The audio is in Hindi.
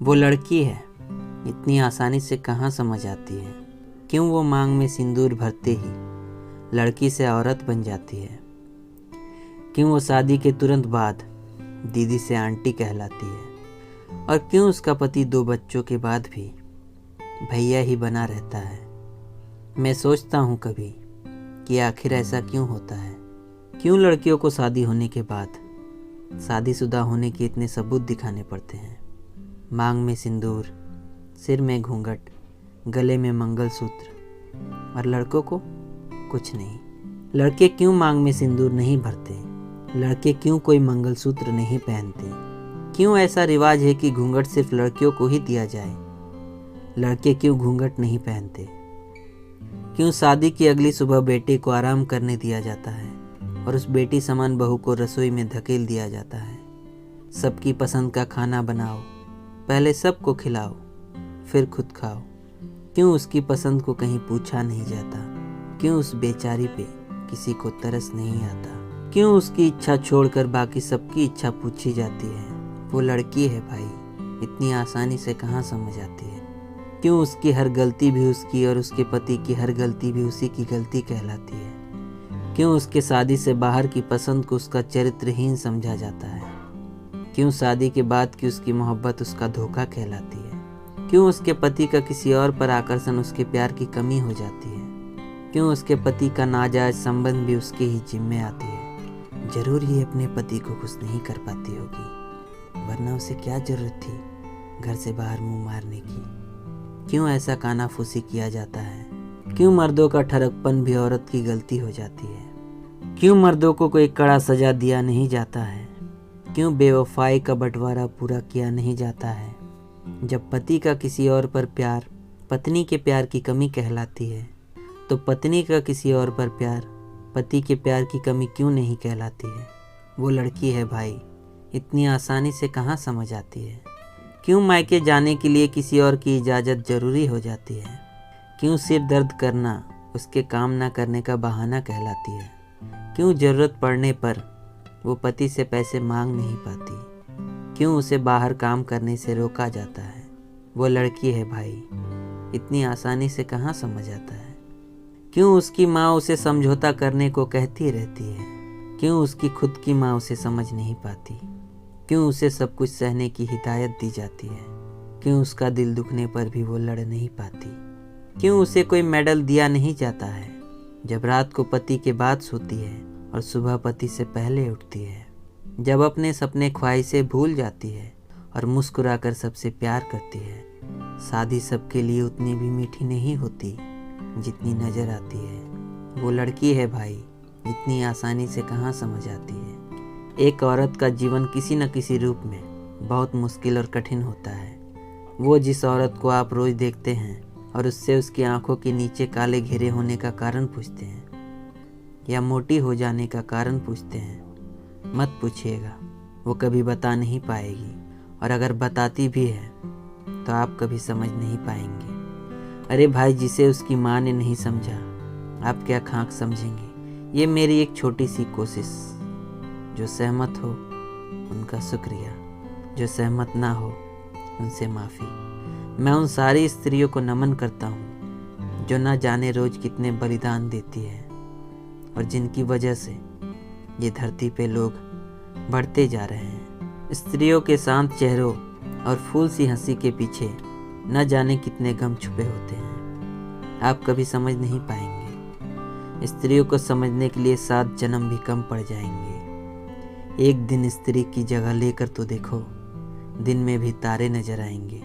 वो लड़की है, इतनी आसानी से कहाँ समझ आती है। क्यों वो मांग में सिंदूर भरते ही लड़की से औरत बन जाती है। क्यों वो शादी के तुरंत बाद दीदी से आंटी कहलाती है। और क्यों उसका पति 2 बच्चों के बाद भी भैया ही बना रहता है। मैं सोचता हूँ कभी कि आखिर ऐसा क्यों होता है। क्यों लड़कियों को शादी होने के बाद शादीशुदा होने के इतने सबूत दिखाने पड़ते हैं। मांग में सिंदूर, सिर में घूंघट, गले में मंगलसूत्र, और लड़कों को कुछ नहीं। लड़के क्यों मांग में सिंदूर नहीं भरते। लड़के क्यों कोई मंगलसूत्र नहीं पहनते। क्यों ऐसा रिवाज है कि घूंघट सिर्फ लड़कियों को ही दिया जाए। लड़के क्यों घूंघट नहीं पहनते। क्यों शादी की अगली सुबह बेटे को आराम करने दिया जाता है और उस बेटी समान बहू को रसोई में धकेल दिया जाता है। सबकी पसंद का खाना बनाओ, पहले सबको खिलाओ, फिर खुद खाओ। क्यों उसकी पसंद को कहीं पूछा नहीं जाता। क्यों उस बेचारी पे किसी को तरस नहीं आता। क्यों उसकी इच्छा छोड़कर बाकी सबकी इच्छा पूछी जाती है। वो लड़की है भाई, इतनी आसानी से कहाँ समझ आती है। क्यों उसकी हर गलती भी उसकी और उसके पति की हर गलती भी उसी की गलती कहलाती है। क्यों उसके शादी से बाहर की पसंद को उसका चरित्रहीन समझा जाता है। क्यों शादी के बाद की उसकी मोहब्बत उसका धोखा कहलाती है। क्यों उसके पति का किसी और पर आकर्षण उसके प्यार की कमी हो जाती है। क्यों उसके पति का नाजायज संबंध भी उसके ही जिम्मे आती है। जरूर ही अपने पति को खुश नहीं कर पाती होगी, वरना उसे क्या जरूरत थी घर से बाहर मुंह मारने की। क्यों ऐसा कानाफूसी किया जाता है। क्यों मर्दों का ठरकपन भी औरत की गलती हो जाती है। क्यों मर्दों को कोई कड़ा सजा दिया नहीं जाता है। क्यों बेवफाई का बंटवारा पूरा किया नहीं जाता है। जब पति का किसी और पर प्यार पत्नी के प्यार की कमी कहलाती है, तो पत्नी का किसी और पर प्यार पति के प्यार की कमी क्यों नहीं कहलाती है। वो लड़की है भाई, इतनी आसानी से कहाँ समझ आती है। क्यों मायके जाने के लिए किसी और की इजाज़त ज़रूरी हो जाती है। क्यों सिर दर्द करना उसके काम ना करने का बहाना कहलाती है। क्यों ज़रूरत पड़ने पर वो पति से पैसे मांग नहीं पाती। क्यों उसे बाहर काम करने से रोका जाता है। वो लड़की है भाई, इतनी आसानी से कहाँ समझ आता है। क्यों उसकी माँ उसे समझौता करने को कहती रहती है। क्यों उसकी खुद की माँ उसे समझ नहीं पाती। क्यों उसे सब कुछ सहने की हिदायत दी जाती है। क्यों उसका दिल दुखने पर भी वो लड़ नहीं पाती। क्यों उसे कोई मेडल दिया नहीं जाता है जब रात को पति के बाद सोती है और सुबह पति से पहले उठती है। जब अपने सपने ख्वाहिशें भूल जाती है और मुस्कुराकर सबसे प्यार करती है। शादी सबके लिए उतनी भी मीठी नहीं होती जितनी नज़र आती है। वो लड़की है भाई, इतनी आसानी से कहाँ समझ आती है। एक औरत का जीवन किसी न किसी रूप में बहुत मुश्किल और कठिन होता है। वो जिस औरत को आप रोज़ देखते हैं और उससे उसकी आंखों के नीचे काले घेरे होने का कारण पूछते हैं या मोटी हो जाने का कारण पूछते हैं, मत पूछिएगा, वो कभी बता नहीं पाएगी। और अगर बताती भी है तो आप कभी समझ नहीं पाएंगे। अरे भाई, जिसे उसकी माँ ने नहीं समझा आप क्या खाक समझेंगे। ये मेरी एक छोटी सी कोशिश। जो सहमत हो उनका शुक्रिया, जो सहमत ना हो उनसे माफ़ी। मैं उन सारी स्त्रियों को नमन करता हूँ जो ना जाने रोज कितने बलिदान देती है और जिनकी वजह से ये धरती पे लोग बढ़ते जा रहे हैं। स्त्रियों के शांत चेहरों और फूल सी हंसी के पीछे न जाने कितने गम छुपे होते हैं। आप कभी समझ नहीं पाएंगे। स्त्रियों को समझने के लिए 7 जन्म भी कम पड़ जाएंगे। एक दिन स्त्री की जगह लेकर तो देखो, दिन में भी तारे नजर आएंगे।